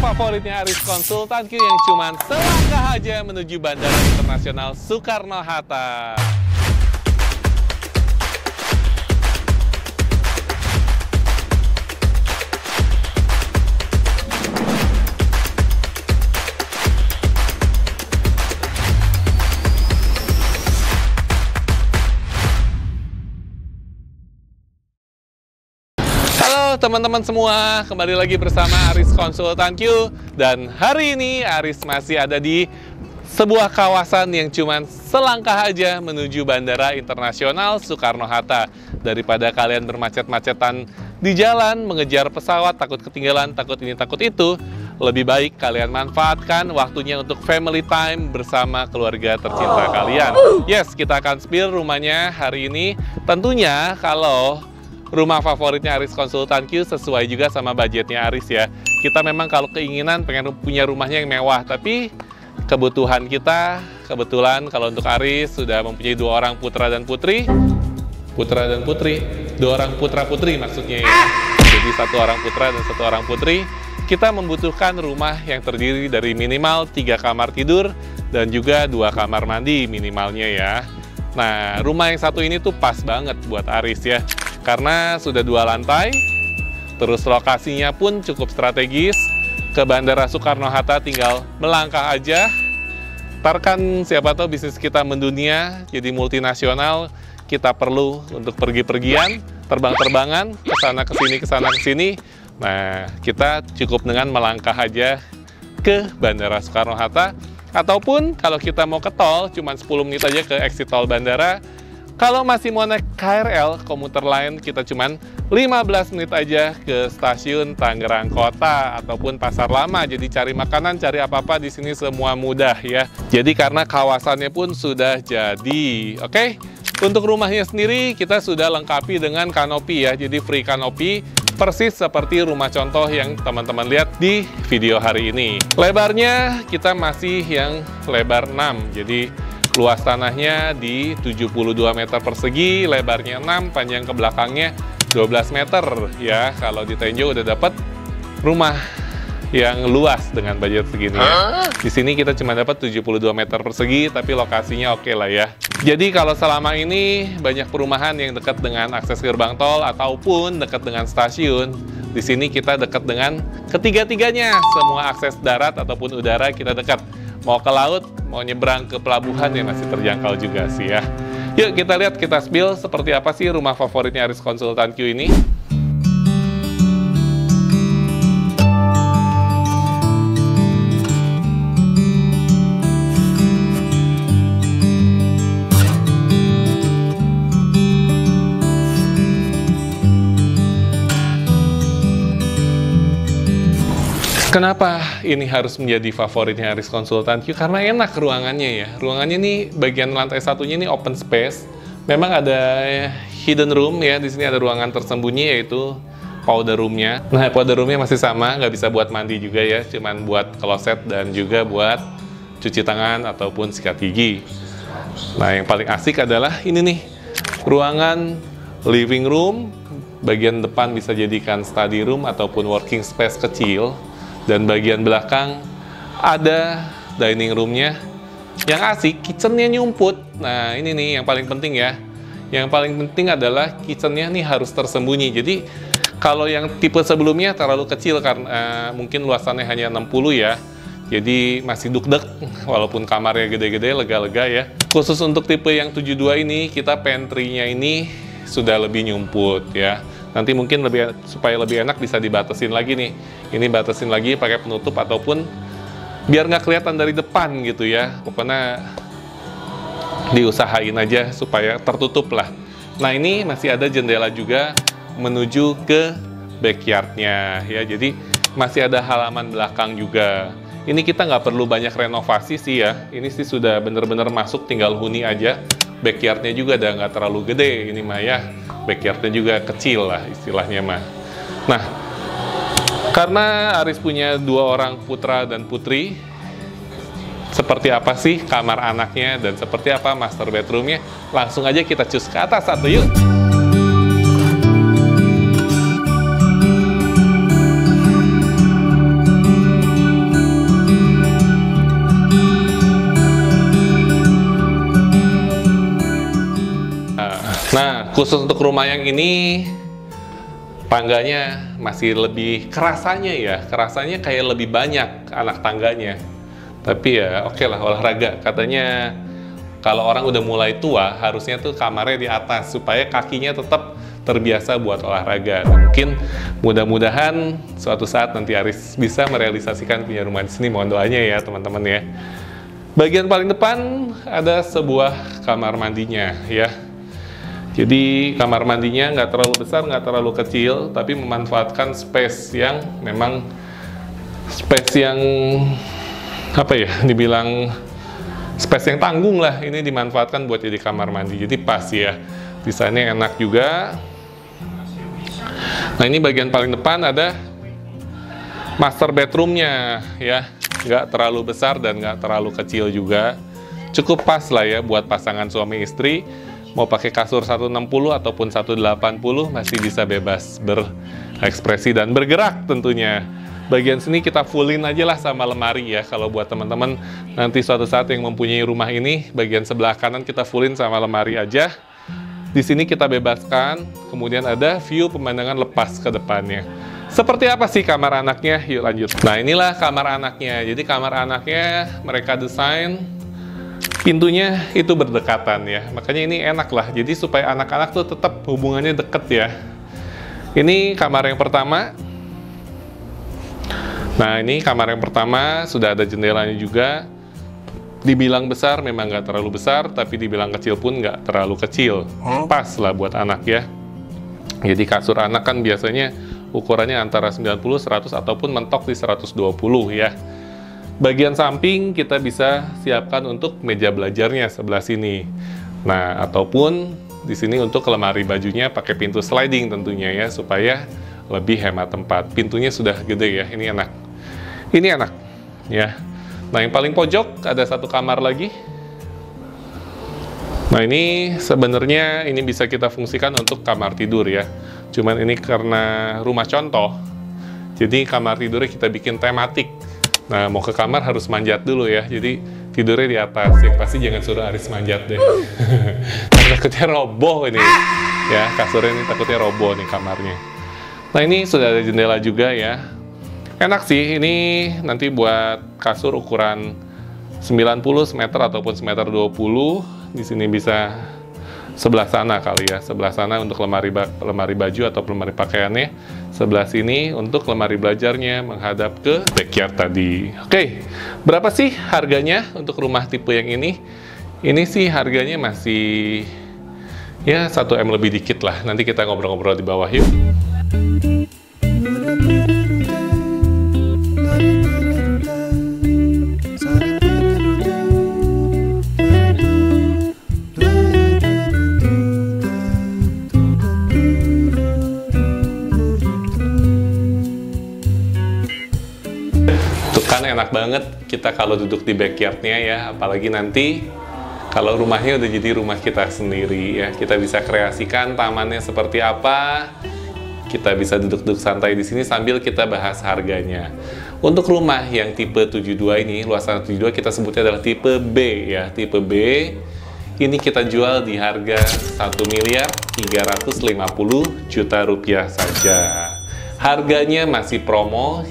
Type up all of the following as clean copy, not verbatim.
favoritnya Aris Konsultan Q yang cuman selangkah aja menuju Bandara Internasional Soekarno-Hatta. Halo teman-teman semua, kembali lagi bersama Aris Konsultan Q. Dan hari ini Aris masih ada di sebuah kawasan yang cuman selangkah aja menuju Bandara Internasional Soekarno-Hatta. Daripada kalian bermacet-macetan di jalan, mengejar pesawat, takut ketinggalan, takut ini, takut itu, lebih baik kalian manfaatkan waktunya untuk family time bersama keluarga tercinta kalian. Yes, kita akan spill rumahnya hari ini. Tentunya kalau rumah favoritnya Aris Konsultan Q sesuai juga sama budgetnya Aris ya. Kita memang kalau keinginan pengen punya rumahnya yang mewah, tapi kebutuhan kita, kebetulan kalau untuk Aris sudah mempunyai 2 orang putra dan putri. Putra dan putri, 2 orang putra-putri maksudnya ya. Jadi 1 orang putra dan 1 orang putri. Kita membutuhkan rumah yang terdiri dari minimal 3 kamar tidur dan juga 2 kamar mandi minimalnya ya. Nah, rumah yang satu ini tuh pas banget buat Aris ya. Karena sudah 2 lantai, terus lokasinya pun cukup strategis. Ke Bandara Soekarno-Hatta tinggal melangkah aja. Ntar kan siapa tahu bisnis kita mendunia, jadi multinasional, kita perlu untuk pergi-pergian, terbang-terbangan, kesana kesini. Nah, kita cukup dengan melangkah aja ke Bandara Soekarno-Hatta. Ataupun kalau kita mau ke tol, cuma 10 menit aja ke exit tol bandara. Kalau masih mau naik KRL, komuter lain, kita cuman 15 menit aja ke stasiun Tangerang Kota ataupun Pasar Lama. Jadi cari makanan, cari apa-apa di sini semua mudah ya. Jadi karena kawasannya pun sudah jadi. Oke, untuk rumahnya sendiri kita sudah lengkapi dengan kanopi ya. Jadi free kanopi, persis seperti rumah contoh yang teman-teman lihat di video hari ini. Lebarnya kita masih yang lebar 6, jadi luas tanahnya di 72 meter persegi, lebarnya 6, panjang ke belakangnya 12 meter ya. Kalau di Tenjo udah dapat rumah yang luas dengan budget segini ya. Di sini kita cuma dapat 72 meter persegi, tapi lokasinya oke lah ya. Jadi kalau selama ini banyak perumahan yang dekat dengan akses gerbang tol ataupun dekat dengan stasiun, di sini kita dekat dengan ketiga-tiganya. Semua akses darat ataupun udara kita dekat. Mau ke laut, mau nyebrang ke pelabuhan ya masih terjangkau juga sih ya. Yuk kita lihat, kita spill seperti apa sih rumah favoritnya Aris Konsultan Q ini. Kenapa ini harus menjadi favoritnya Aris Konsultan Q? Karena enak ruangannya ya. Ruangannya nih bagian lantai satunya ini open space. Memang ada hidden room ya. Di sini ada ruangan tersembunyi yaitu powder roomnya. Nah, powder roomnya masih sama, nggak bisa buat mandi juga ya. Cuman buat kloset dan juga buat cuci tangan ataupun sikat gigi. Nah, yang paling asik adalah ini nih, ruangan living room. Bagian depan bisa jadikan study room ataupun working space kecil. Dan bagian belakang ada dining roomnya yang asik, kitchennya nyumput. Nah ini nih yang paling penting ya. Yang paling penting adalah kitchennya nih harus tersembunyi. Jadi kalau yang tipe sebelumnya terlalu kecil karena mungkin luasannya hanya 60 ya. Jadi masih duk-dek walaupun kamarnya gede-gede, lega-lega ya. Khusus untuk tipe yang 72 ini kita pantry-nya ini sudah lebih nyumput ya. Nanti mungkin supaya lebih enak bisa dibatasin lagi nih. Ini batasin lagi pakai penutup ataupun biar nggak kelihatan dari depan gitu ya. Pokoknya diusahain aja supaya tertutup lah. Nah ini masih ada jendela juga menuju ke backyardnya ya. Jadi masih ada halaman belakang juga. Ini kita nggak perlu banyak renovasi sih ya. Ini sih sudah bener-bener masuk, tinggal huni aja. Backyardnya juga udah nggak terlalu gede ini mah ya. Backyardnya juga kecil lah istilahnya mah. Nah, karena Aris punya 2 orang putra dan putri, seperti apa sih kamar anaknya dan seperti apa master bedroomnya, langsung aja kita cus ke atas satu yuk. khusus untuk rumah yang ini, tangganya masih lebih kerasanya kayak lebih banyak anak tangganya. Tapi ya oke lah, olahraga. Katanya kalau orang udah mulai tua, harusnya tuh kamarnya di atas supaya kakinya tetap terbiasa buat olahraga. Nah, mungkin mudah-mudahan suatu saat nanti Aris bisa merealisasikan punya rumah di sini. Mohon doanya ya teman-teman ya. Bagian paling depan ada sebuah kamar mandinya ya. Jadi kamar mandinya nggak terlalu besar, nggak terlalu kecil, tapi memanfaatkan space yang memang apa ya, dibilang space yang tanggung lah. Ini dimanfaatkan buat jadi kamar mandi, jadi pas ya, desainnya enak juga. Nah, ini bagian paling depan ada master bedroomnya ya, nggak terlalu besar dan nggak terlalu kecil juga, cukup pas lah ya buat pasangan suami istri. Mau pakai kasur 160 ataupun 180 masih bisa bebas berekspresi dan bergerak tentunya. Bagian sini kita fullin aja lah sama lemari ya. Kalau buat teman-teman nanti suatu saat yang mempunyai rumah ini, bagian sebelah kanan kita fullin sama lemari aja. Di sini kita bebaskan, kemudian ada view pemandangan lepas ke depannya. Seperti apa sih kamar anaknya? Yuk lanjut. Nah, inilah kamar anaknya. Jadi kamar anaknya mereka desain pintunya itu berdekatan ya, makanya ini enak lah. Jadi supaya anak-anak tuh tetap hubungannya deket ya. Ini kamar yang pertama. Nah, ini kamar yang pertama, sudah ada jendelanya juga. Dibilang besar, memang nggak terlalu besar, tapi dibilang kecil pun nggak terlalu kecil. Pas lah buat anak ya. Jadi kasur anak kan biasanya ukurannya antara 90, 100, ataupun mentok di 120 ya. Bagian samping kita bisa siapkan untuk meja belajarnya sebelah sini. Nah, ataupun di sini untuk lemari bajunya pakai pintu sliding tentunya ya, supaya lebih hemat tempat. Pintunya sudah gede ya, ini enak. Ini enak ya. Nah, yang paling pojok ada satu kamar lagi. Nah, ini sebenarnya ini bisa kita fungsikan untuk kamar tidur ya. Cuman ini karena rumah contoh, jadi kamar tidurnya kita bikin tematik. Nah, mau ke kamar harus manjat dulu ya, jadi tidurnya di atas. Yang pasti jangan suruh Aris manjat deh. Takutnya roboh ini. Ya, kasurnya ini takutnya roboh nih kamarnya. Nah, ini sudah ada jendela juga ya. Enak sih, ini nanti buat kasur ukuran 90 meter ataupun 1,20 m. Di sini bisa sebelah sana kali ya, sebelah sana untuk lemari baju atau lemari pakaiannya, sebelah sini untuk lemari belajarnya menghadap ke backyard tadi. Oke, berapa sih harganya untuk rumah tipe yang ini? Ini sih harganya masih ya 1 M lebih dikit lah. Nanti kita ngobrol-ngobrol di bawah yuk. Kan enak banget kita kalau duduk di backyardnya ya, apalagi nanti kalau rumahnya udah jadi rumah kita sendiri ya, kita bisa kreasikan tamannya seperti apa, kita bisa duduk-duduk santai di sini sambil kita bahas harganya. Untuk rumah yang tipe 72 ini, luasan 72 kita sebutnya adalah tipe B ya, tipe B. Ini kita jual di harga 1.350.000.000 rupiah saja. Harganya masih promo.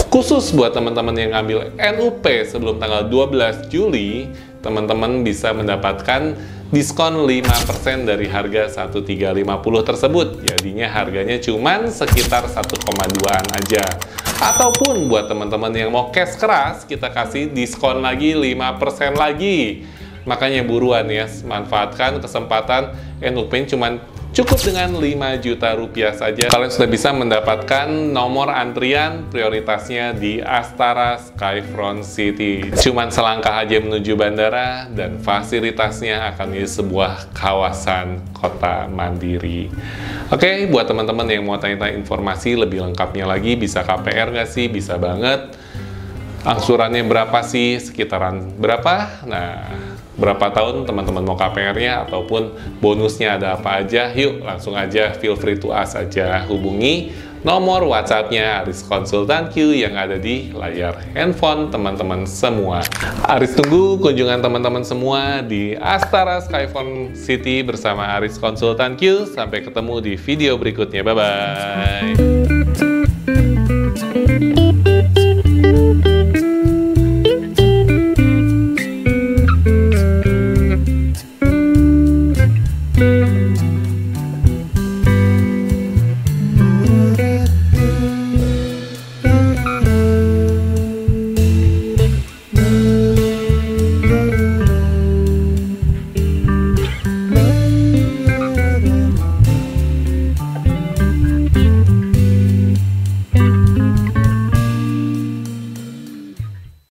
Khusus buat teman-teman yang ngambil NUP sebelum tanggal 12 Juli, teman-teman bisa mendapatkan diskon 5% dari harga 1.350 tersebut. Jadinya harganya cuman sekitar 1,2-an aja. Ataupun buat teman-teman yang mau cash keras, kita kasih diskon lagi 5% lagi. Makanya buruan ya, manfaatkan kesempatan NUP cuman cukup dengan 5 juta rupiah saja. Kalian sudah bisa mendapatkan nomor antrian prioritasnya di Astara Skyfront City. Cuman selangkah aja menuju bandara dan fasilitasnya akan di sebuah kawasan kota mandiri. Oke, buat teman-teman yang mau tanya-tanya informasi lebih lengkapnya lagi, bisa KPR nggak sih? Bisa banget. Angsurannya berapa sih? Sekitaran berapa? Nah, berapa tahun teman-teman mau KPR-nya ataupun bonusnya ada apa aja, yuk langsung aja feel free to ask aja, hubungi nomor WhatsApp-nya Aris Konsultan Q yang ada di layar handphone teman-teman semua. Aris tunggu kunjungan teman-teman semua di Astara Skyphone City bersama Aris Konsultan Q. Sampai ketemu di video berikutnya. Bye-bye.